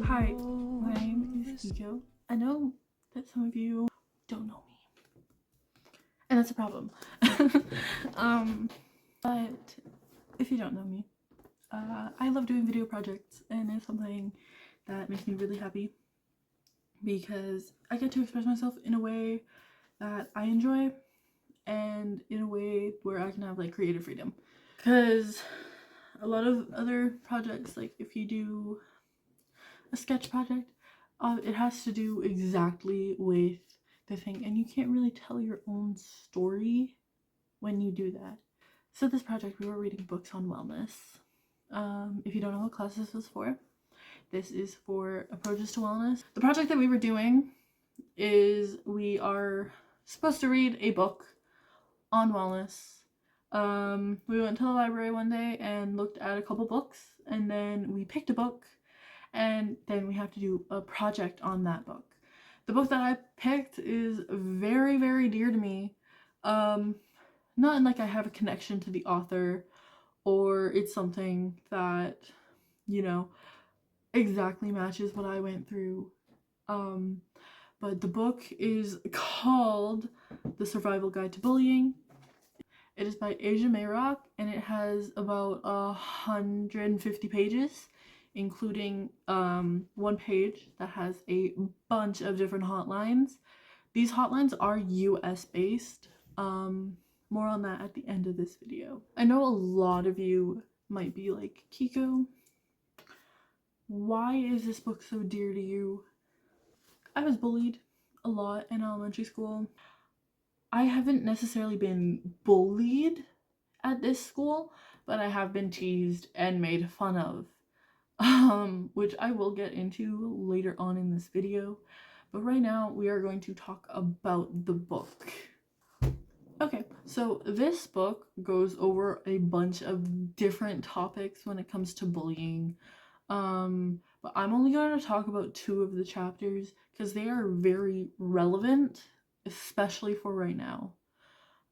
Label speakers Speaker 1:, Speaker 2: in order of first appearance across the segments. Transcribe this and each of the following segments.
Speaker 1: Hi, my name is Kiko. I know that some of you don't know me, and that's a problem. But if you don't know me, I love doing video projects, and it's something that makes me really happy because I get to express myself in a way that I enjoy and in a way where I can have like creative freedom. Because a lot of other projects, like if you do a sketch project, it has to do exactly with the thing, and you can't really tell your own story when you do that. So this project, we were reading books on wellness. If you don't know what class this is for, this is for approaches to wellness. The project that we were doing is we are supposed to read a book on wellness. We went to the library one day and looked at a couple books, and then we picked a book, and then we have to do a project on that book. The book that I picked is very, very dear to me. Not in like I have a connection to the author or it's something that, you know, exactly matches what I went through. But the book is called The Survival Guide to Bullying. It is by Asia Mayrock, and it has about 150 pages, including one page that has a bunch of different hotlines. These hotlines are US based. More on that at the end of this video. I know a lot of you might be like, Kiko, why is this book so dear to you? I was bullied a lot in elementary school. I haven't necessarily been bullied at this school, but I have been teased and made fun of, which I will get into later on in this video. But right now we are going to talk about the book. Okay, so this book goes over a bunch of different topics when it comes to bullying. But I'm only going to talk about 2 of the chapters because they are very relevant, especially for right now.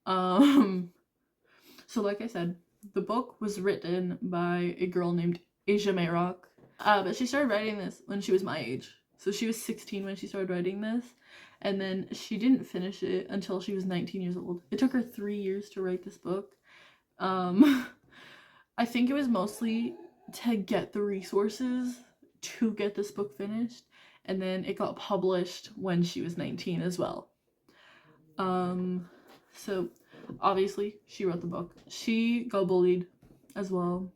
Speaker 1: So like I said, the book was written by a girl named Asia Mayrock, but she started writing this when she was my age. So she was 16 when she started writing this, and then she didn't finish it until she was 19 years old. It took her 3 years to write this book. I think it was mostly to get the resources to get this book finished, and then it got published when she was 19 as well. So obviously she wrote the book. She got bullied as well.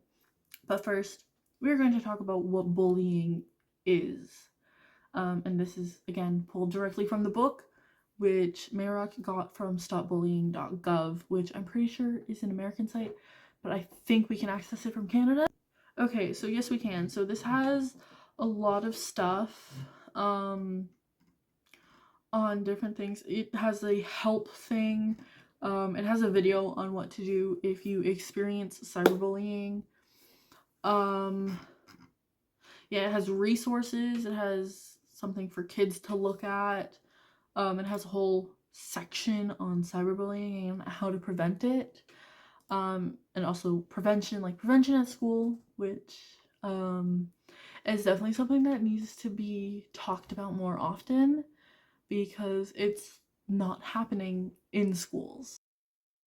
Speaker 1: But first, we're going to talk about what bullying is. And this is, again, pulled directly from the book, which Mayrock got from stopbullying.gov, which I'm pretty sure is an American site, but I think we can access it from Canada. Okay, so yes, we can. So this has a lot of stuff on different things. It has a help thing. It has a video on what to do if you experience cyberbullying. Yeah, it has resources. It has something for kids to look at. It has a whole section on cyberbullying and how to prevent it. And also prevention, like prevention at school, which is definitely something that needs to be talked about more often because it's not happening in schools.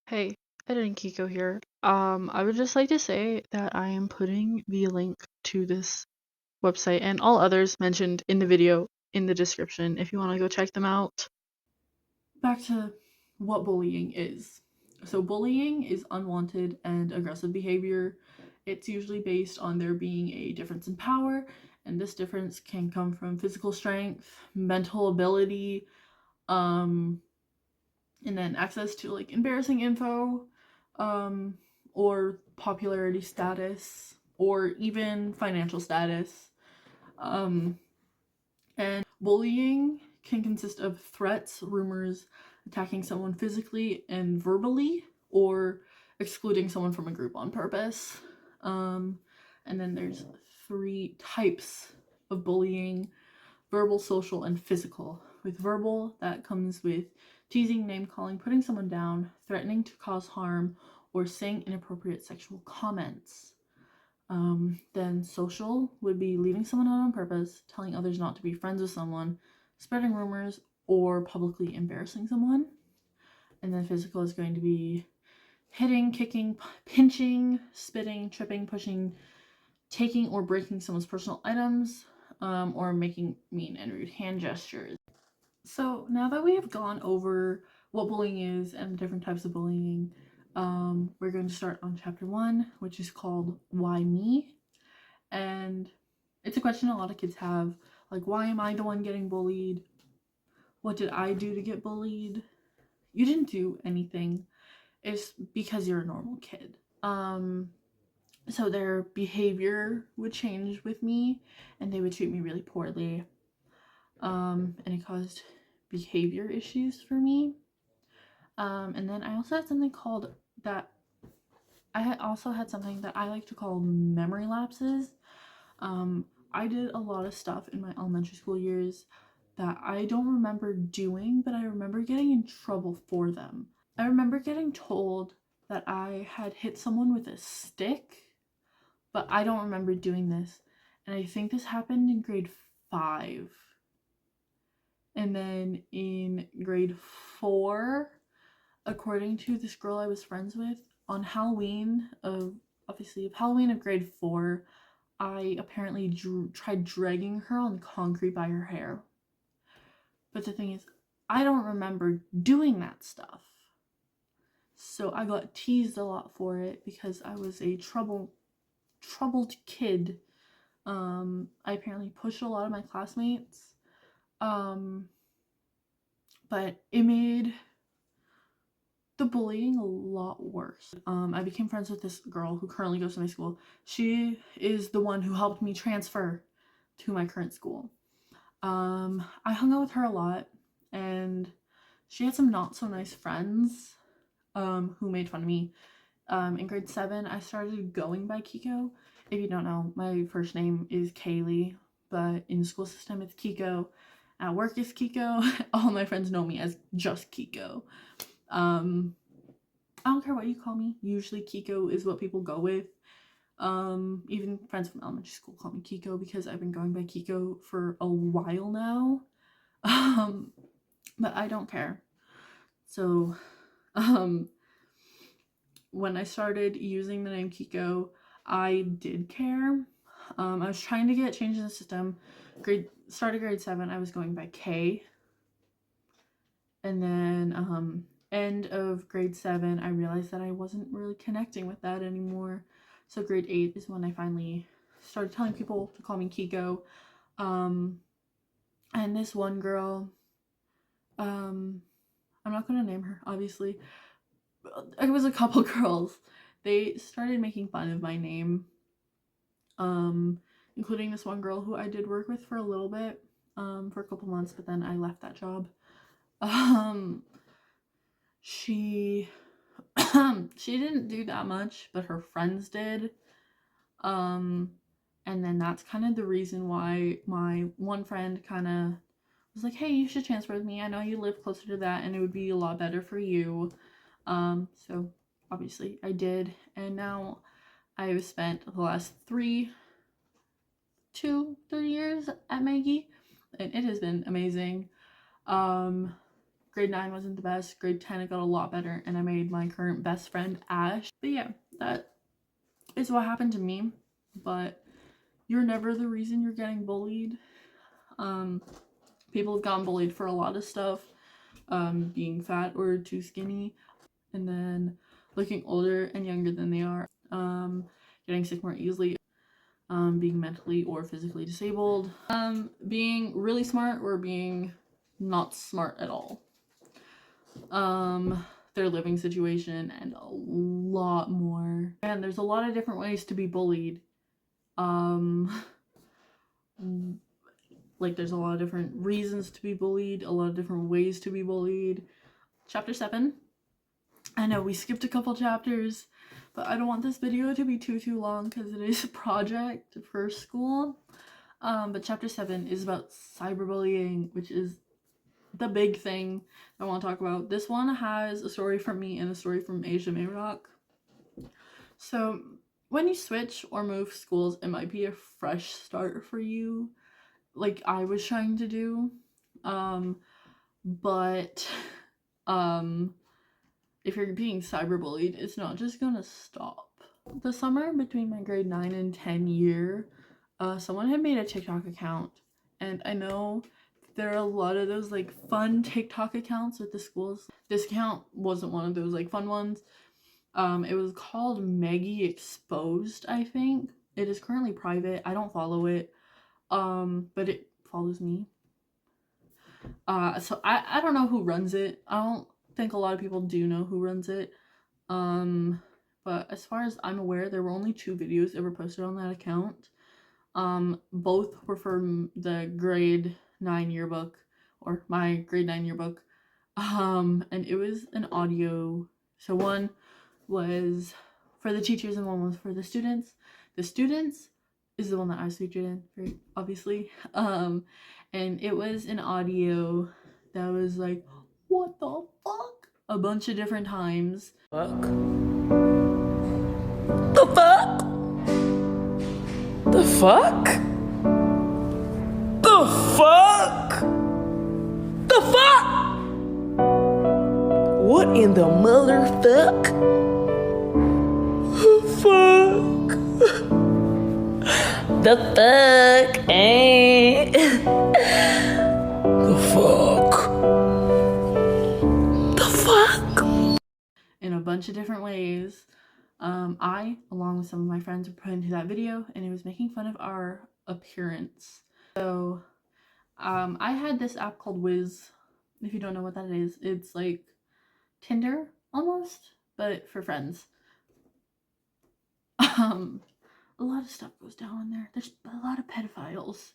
Speaker 2: Hey, Ed and Kiko here. I would just like to say that I am putting the link to this website and all others mentioned in the video in the description if you want to go check them out.
Speaker 1: Back to what bullying is. So bullying is unwanted and aggressive behavior. It's usually based on there being a difference in power, and this difference can come from physical strength, mental ability, and then access to like embarrassing info, or popularity status, or even financial status. And bullying can consist of threats, rumors, attacking someone physically and verbally, or excluding someone from a group on purpose. And then there's 3 types of bullying: verbal, social, and physical. With verbal, that comes with teasing, name calling, putting someone down, threatening to cause harm, or saying inappropriate sexual comments. Then social would be leaving someone out on purpose, telling others not to be friends with someone, spreading rumors, or publicly embarrassing someone. And then physical is going to be hitting, kicking, pinching, spitting, tripping, pushing, taking or breaking someone's personal items, or making mean and rude hand gestures. So now that we have gone over what bullying is and the different types of bullying, we're going to start on chapter 1, which is called Why Me? And it's a question a lot of kids have, like, why am I the one getting bullied? What did I do to get bullied? You didn't do anything. It's because you're a normal kid. So their behavior would change with me, and they would treat me really poorly. And it caused behavior issues for me. And then I also had something that I like to call memory lapses. I did a lot of stuff in my elementary school years that I don't remember doing, but I remember getting in trouble for them. I remember getting told that I had hit someone with a stick, but I don't remember doing this. And I think this happened in grade 5. And then in grade 4, according to this girl I was friends with, on Halloween of Halloween of grade 4, I apparently tried dragging her on concrete by her hair. But the thing is, I don't remember doing that stuff. So I got teased a lot for it because I was a troubled kid. I apparently pushed a lot of my classmates. But it made the bullying a lot worse. I became friends with this girl who currently goes to my school. She is the one who helped me transfer to my current school. I hung out with her a lot, and she had some not so nice friends who made fun of me. In grade 7, I started going by Kiko. If you don't know, my first name is Kaylee, but in the school system it's Kiko. At work it's Kiko. All my friends know me as just Kiko. I don't care what you call me. Usually Kiko is what people go with. Even friends from elementary school call me Kiko because I've been going by Kiko for a while now. But I don't care. So, when I started using the name Kiko, I did care. I was trying to get change in the system. Started grade 7, I was going by K. And then, end of grade 7, I realized that I wasn't really connecting with that anymore. So grade 8 is when I finally started telling people to call me Kiko. And this one girl, I'm not gonna name her, obviously. It was a couple girls. They started making fun of my name. Including this one girl who I did work with for a little bit, for a couple months, but then I left that job. She she didn't do that much, but her friends did. And then that's kind of the reason why my one friend kind of was like, hey, you should transfer with me. I know you live closer to that and it would be a lot better for you. So obviously I did. And now I've spent the last 3 years at Maggie, and it has been amazing. Grade 9 wasn't the best. Grade 10 it got a lot better, and I made my current best friend Ash. But yeah, that is what happened to me. But you're never the reason you're getting bullied. People have gotten bullied for a lot of stuff. Being fat or too skinny, and then looking older and younger than they are. Getting sick more easily. Being mentally or physically disabled. Being really smart or being not smart at all. Their living situation, and a lot more. And there's a lot of different ways to be bullied. Like there's a lot of different reasons to be bullied, a lot of different ways to be bullied. Chapter 7. I know we skipped a couple chapters, but I don't want this video to be too long because it is a project for school. But chapter 7 is about cyberbullying, which is the big thing I want to talk about. This one has a story from me and a story from Asia Mayrock. So when you switch or move schools, it might be a fresh start for you, like I was trying to do. But um if you're being cyberbullied, it's not just gonna stop. The summer between my grade 9 and 10 year, someone had made a TikTok account, and I know there are a lot of those like fun TikTok accounts at the schools. This account wasn't one of those like fun ones. It was called Maggie Exposed, I think. It is currently private. I don't follow it. But it follows me. So I don't know who runs it. I don't think a lot of people do know who runs it. But as far as I'm aware, there were only 2 videos ever posted on that account. Both were from the grade 9 yearbook, or my grade 9 yearbook. And it was an audio. So one was for the teachers and one was for the students. The students is the one that I was featured in, very obviously. And it was an audio that was like, what the fuck? A bunch of different times.
Speaker 3: Fuck. The fuck? The fuck? The fuck? The fuck? What in the motherfuck? The fuck? The fuck, eh? The fuck? The fuck?
Speaker 1: In a bunch of different ways. I, along with some of my friends, were put into that video, and it was making fun of our appearance. So, I had this app called Wiz. If you don't know what that is, it's like Tinder almost, but for friends. A lot of stuff goes down in there. There's a lot of pedophiles.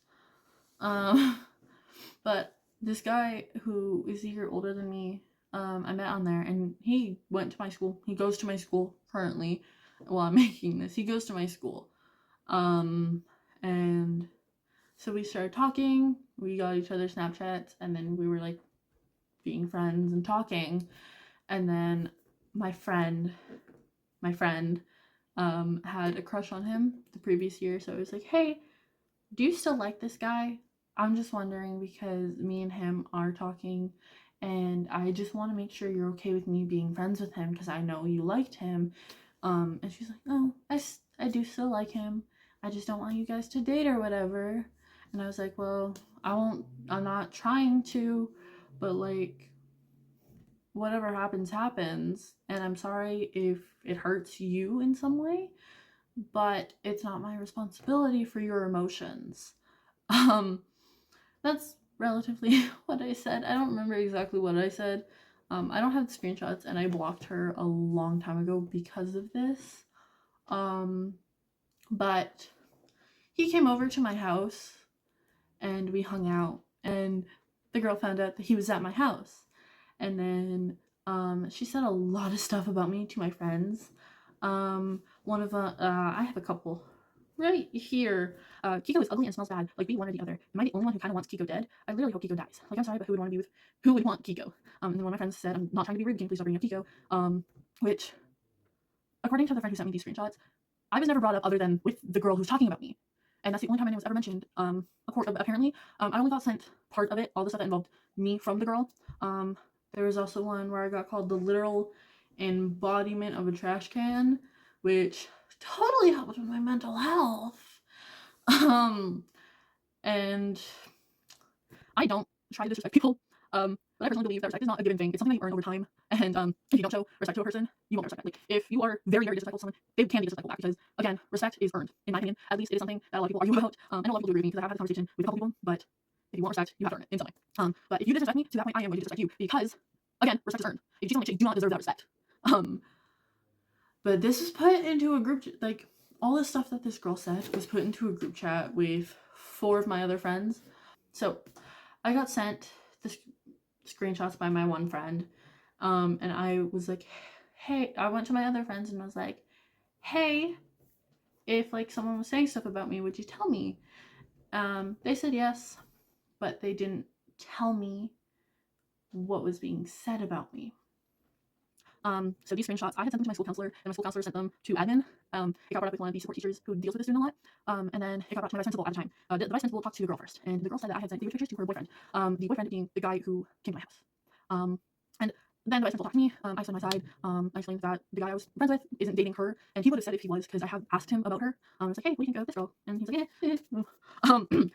Speaker 1: But this guy who is a year older than me, I met on there, and he went to my school. He goes to my school currently while I'm making this. He goes to my school. And so we started talking. We got each other's Snapchats, and then we were like being friends and talking. And then my friend had a crush on him the previous year, so I was like, hey, do you still like this guy? I'm just wondering because me and him are talking, and I just want to make sure you're okay with me being friends with him because I know you liked him. And she's like, no, I do still like him. I just don't want you guys to date or whatever. And I was like, well, I'm not trying to, but like, whatever happens, happens. And I'm sorry if it hurts you in some way, but it's not my responsibility for your emotions. That's relatively what I said. I don't remember exactly what I said. I don't have the screenshots, and I blocked her a long time ago because of this. But he came over to my house, and we hung out, and the girl found out that he was at my house. And then she said a lot of stuff about me to my friends. One of I have a couple right here. Kiko is ugly and smells bad. Like, be one or the other. Am I the only one who kind of wants Kiko dead? I literally hope Kiko dies. Like, I'm sorry, but who would want Kiko? And then one of my friends said, I'm not trying to be rude, can you please stop bringing up Kiko? Which, according to the friend who sent me these screenshots, I was never brought up other than with the girl who's talking about me. And that's the only time my name was ever mentioned. Apparently, I only got sent part of it, all the stuff that involved me from the girl. There was also one where I got called the literal embodiment of a trash can, which totally helped with my mental health. And I don't try to disrespect people. But I personally believe that respect is not a given thing. It's something that you earn over time. And if you don't show respect to a person, you won't respect. Like, if you are very, very disrespectful to someone, they can be disrespectful back because, again, respect is earned. In my opinion, at least it is something that a lot of people argue about. And a lot of people do agree with me because I've had the conversation with a couple people. But if you want respect, you have to earn it in some way. But if you disrespect me, to that point, I am going to disrespect you because, again, respect is earned. If you cheat on me, you do not deserve that respect. But this was put into a group, like, all the stuff that this girl said was put into a group chat with 4 of my other friends. So I got sent the screenshots by my one friend, and I was like, hey, I went to my other friends and was like, hey, if like someone was saying stuff about me, would you tell me? They said yes, but they didn't tell me what was being said about me. So these screenshots, I had sent them to my school counselor, and my school counselor sent them to admin. It got brought up with one of the support teachers who deals with this student a lot. And then it got brought to my vice principal at the time. The vice principal talked to the girl first, and the girl said that I had sent favorite pictures to her boyfriend. The boyfriend being the guy who came to my house. And then the vice principal talked to me. I stood on my side. I explained that the guy I was friends with isn't dating her, and he would have said if he was, because I have asked him about her. I was like, hey, what do you think of this girl? And he's like,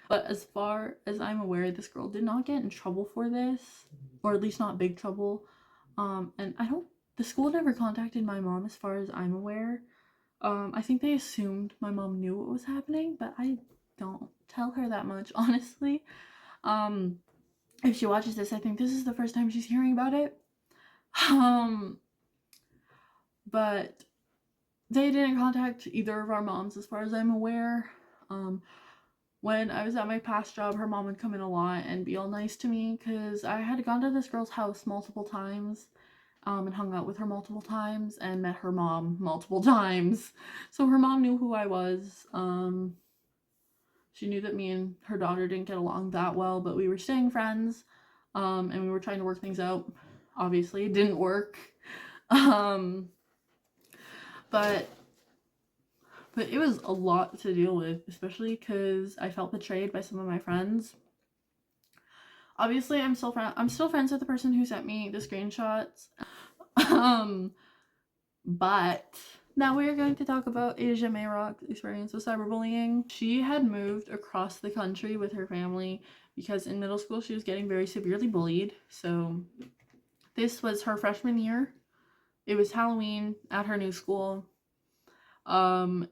Speaker 1: but as far as I'm aware, this girl did not get in trouble for this, or at least not big trouble. And the school never contacted my mom as far as I'm aware. I think they assumed my mom knew what was happening, but I don't tell her that much, honestly. If she watches this, I think this is the first time she's hearing about it. But they didn't contact either of our moms as far as I'm aware. When I was at my past job, her mom would come in a lot and be all nice to me because I had gone to this girl's house multiple times, and hung out with her multiple times and met her mom multiple times. So her mom knew who I was. She knew that me and her daughter didn't get along that well, but we were staying friends, and we were trying to work things out. Obviously, it didn't work. But it was a lot to deal with, especially because I felt betrayed by some of my friends. Obviously, I'm still friends with the person who sent me the screenshots. But now we are going to talk about Asia Mayrock's experience with cyberbullying. She had moved across the country with her family because in middle school she was getting very severely bullied. So this was her freshman year. It was Halloween at her new school. And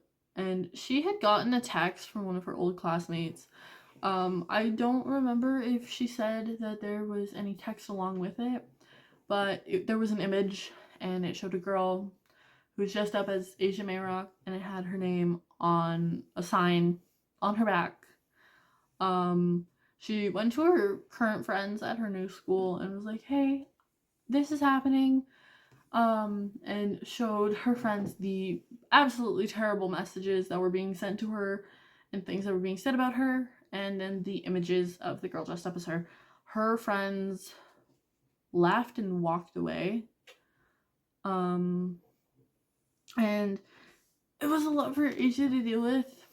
Speaker 1: she had gotten a text from one of her old classmates. I don't remember if she said that there was any text along with it, but there was an image and it showed a girl who was dressed up as Asia Mayrock, and it had her name on a sign on her back. She went to her current friends at her new school and was like, hey, this is happening. And showed her friends the absolutely terrible messages that were being sent to her and things that were being said about her, and then the images of the girl dressed up as her. Her friends laughed and walked away. And it was a lot for Asia to deal with.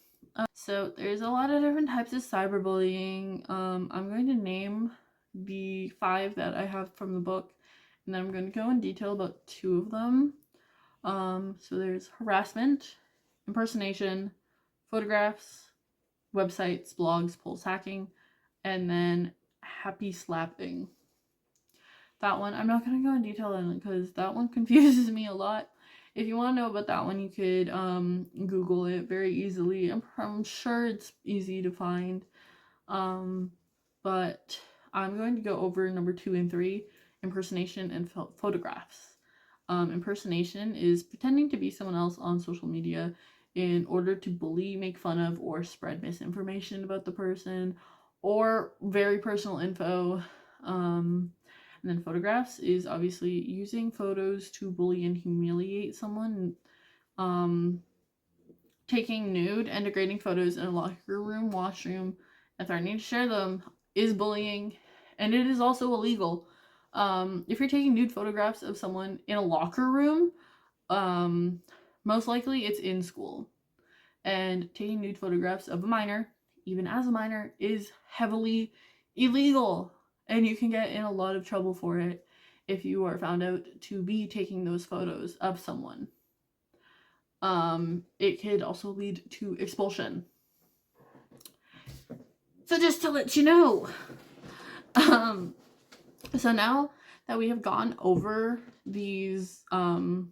Speaker 1: So there's a lot of different types of cyberbullying. I'm going to name the 5 that I have from the book, and then I'm going to go in detail about 2 of them. So there's harassment, impersonation, photographs, websites, blogs, pulse hacking, and then happy slapping. That one, I'm not going to go in detail on it because that one confuses me a lot. If you want to know about that one, you could Google it very easily. I'm sure it's easy to find. But I'm going to go over number 2 and 3, impersonation and photographs. Impersonation is pretending to be someone else on social media in order to bully, make fun of, or spread misinformation about the person, or very personal info. And then photographs is obviously using photos to bully and humiliate someone. Taking nude and degrading photos in a locker room, washroom, and threatening to share them is bullying, and it is also illegal. If you're taking nude photographs of someone in a locker room, most likely it's in school. And taking nude photographs of a minor, even as a minor, is heavily illegal. And you can get in a lot of trouble for it if you are found out to be taking those photos of someone. It could also lead to expulsion. So just to let you know. So now that we have gone over these 2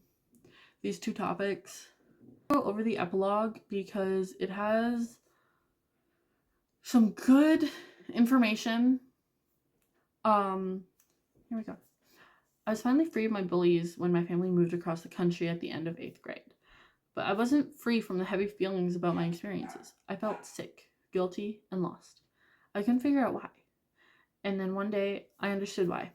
Speaker 1: topics, I'll go over the epilogue because it has some good information. Here we go. I was finally free of my bullies when my family moved across the country at the end of 8th grade. But I wasn't free from the heavy feelings about my experiences. I felt sick, guilty, and lost. I couldn't figure out why. And then one day, I understood why.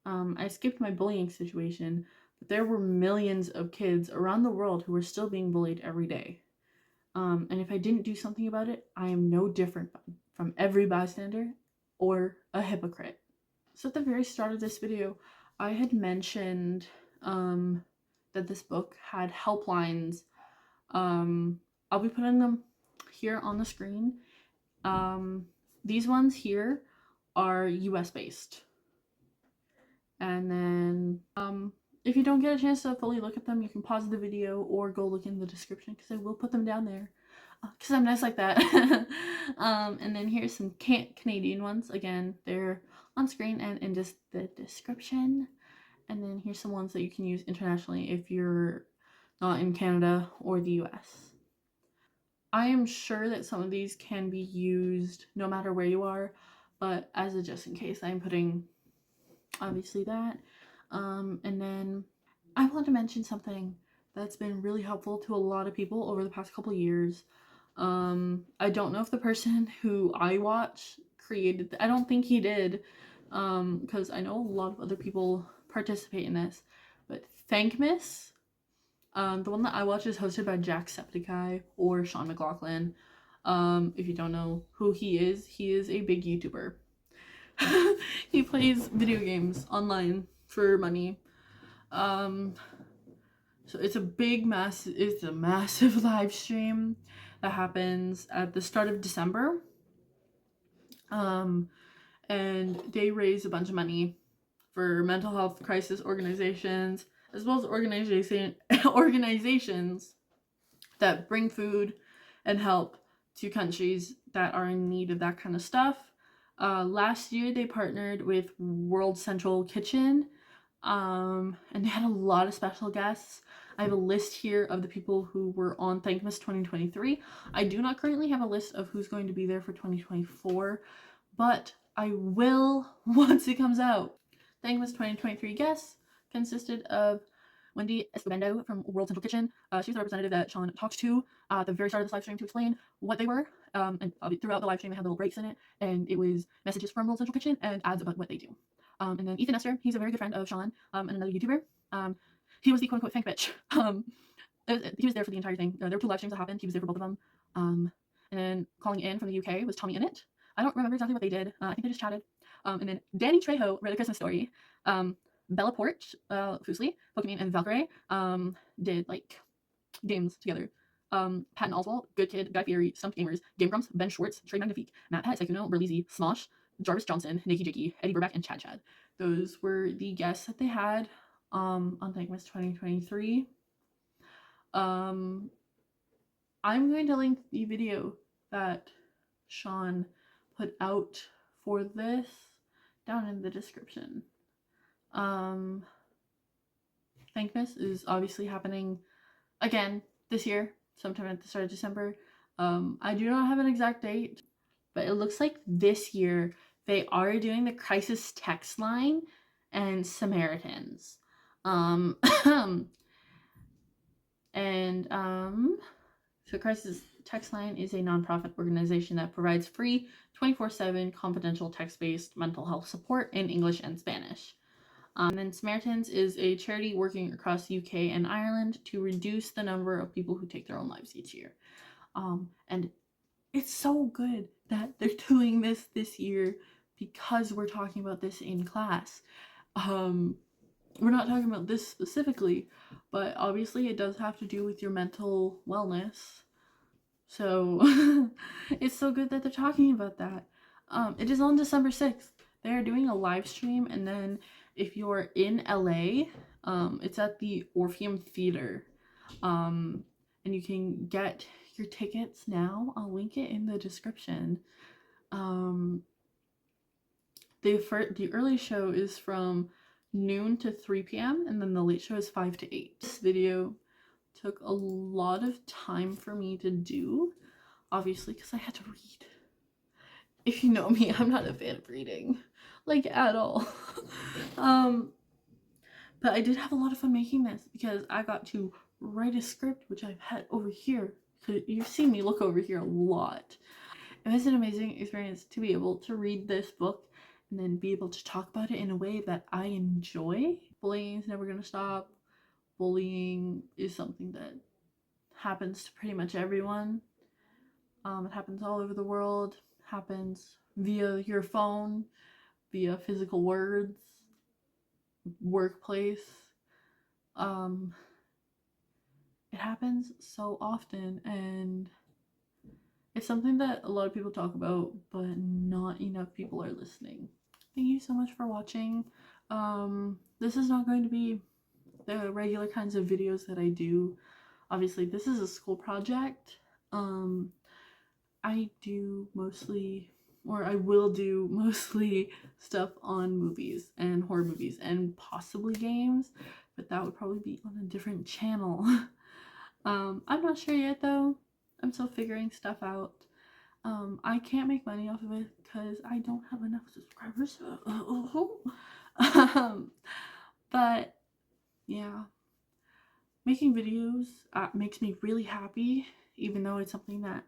Speaker 1: I skipped my bullying situation, but there were millions of kids around the world who were still being bullied every day. And if I didn't do something about it, I am no different from every bystander or a hypocrite. So at the very start of this video, I had mentioned that this book had helplines. I'll be putting them here on the screen. These ones here are US based. And then if you don't get a chance to fully look at them, you can pause the video or go look in the description because I will put them down there because I'm nice like that. And then here's some Canadian ones. Again, they're on screen and in just the description. And then here's some ones that you can use internationally if you're not in Canada or the US. I am sure that some of these can be used no matter where you are, but as a just in case, I'm putting obviously that. And then I want to mention something that's been really helpful to a lot of people over the past couple years. I don't know if the person who I watch created I don't think he did, because I know a lot of other people participate in this, but Thankmas, the one that I watch is hosted by Jacksepticeye or Sean McLaughlin. If you don't know who he is a big YouTuber. He plays video games online for money. So it's a massive live stream that happens at the start of December. And they raise a bunch of money for mental health crisis organizations, as well as organizations that bring food and help to countries that are in need of that kind of stuff. Last year they partnered with World Central Kitchen, and they had a lot of special guests. I have a list here of the people who were on Thankmas 2023. I do not currently have a list of who's going to be there for 2024, but I will once it comes out. Thankmas 2023 guests consisted of Wendy Escobedo from World Central Kitchen. She was the representative that Sean talked to at the very start of this live stream to explain what they were. And throughout the live stream, they had little breaks in it, and it was messages from World Central Kitchen and ads about what they do. And then Ethan Esther, he's a very good friend of Sean, and another YouTuber. He was the quote-unquote thank bitch. He was there for the entire thing. There were 2 live streams that happened. He was there for both of them. And then calling in from the UK was Tommy Innit. I don't remember exactly what they did. I think they just chatted. And then Danny Trejo read a Christmas story. Bella Porch, Fusely, Pokemon, and Valkyrie did like games together. Patton Oswalt, Good Kid, Guy Fieri, Stumped Gamers, Game Grumps, Ben Schwartz, Trey Magnifique, Matt Pat, Sekuno, Berlizzi, Smosh, Jarvis Johnson, Nikki Jicky, Eddie Burback, and Chad. Those were the guests that they had on Thankmas 2023. I'm going to link the video that Sean put out for this down in the description. Thankmas is obviously happening again this year, sometime at the start of December. I do not have an exact date, but it looks like this year they are doing the crisis text line and Samaritans. So Crisis Text Line is a nonprofit organization that provides free 24/7 confidential text-based mental health support in English and Spanish. And then Samaritans is a charity working across the UK and Ireland to reduce the number of people who take their own lives each year. And it's so good that they're doing this year because we're talking about this in class. We're not talking about this specifically, but obviously it does have to do with your mental wellness. So it's so good that they're talking about that. It is on December 6th. They're doing a live stream, and then if you're in LA, it's at the Orpheum Theater. And you can get your tickets now. I'll link it in the description. The early show is from noon to 3 p.m. and then the late show is 5 to 8. This video took a lot of time for me to do, obviously, because I had to read. If you know me, I'm not a fan of reading, like, at all. But I did have a lot of fun making this because I got to write a script, which I've had over here. You've seen me look over here a lot. It was an amazing experience to be able to read this book and then be able to talk about it in a way that I enjoy. Bullying is never going to stop. Bullying is something that happens to pretty much everyone. It happens all over the world. Happens via your phone, via physical words, workplace, It happens so often, and it's something that a lot of people talk about, but not enough people are listening. Thank you so much for watching. This is not going to be the regular kinds of videos that I do. Obviously, this is a school project. I do mostly, or I will do mostly stuff on movies and horror movies and possibly games, but that would probably be on a different channel. I'm not sure yet though. I'm still figuring stuff out. I can't make money off of it because I don't have enough subscribers. But yeah, making videos makes me really happy, even though it's something that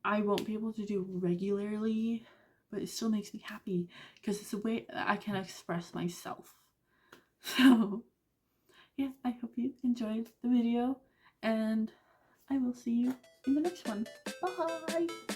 Speaker 1: I won't be able to do regularly, but it still makes me happy because it's a way that I can express myself. So yeah, I hope you enjoyed the video, and I will see you in the next one. Bye!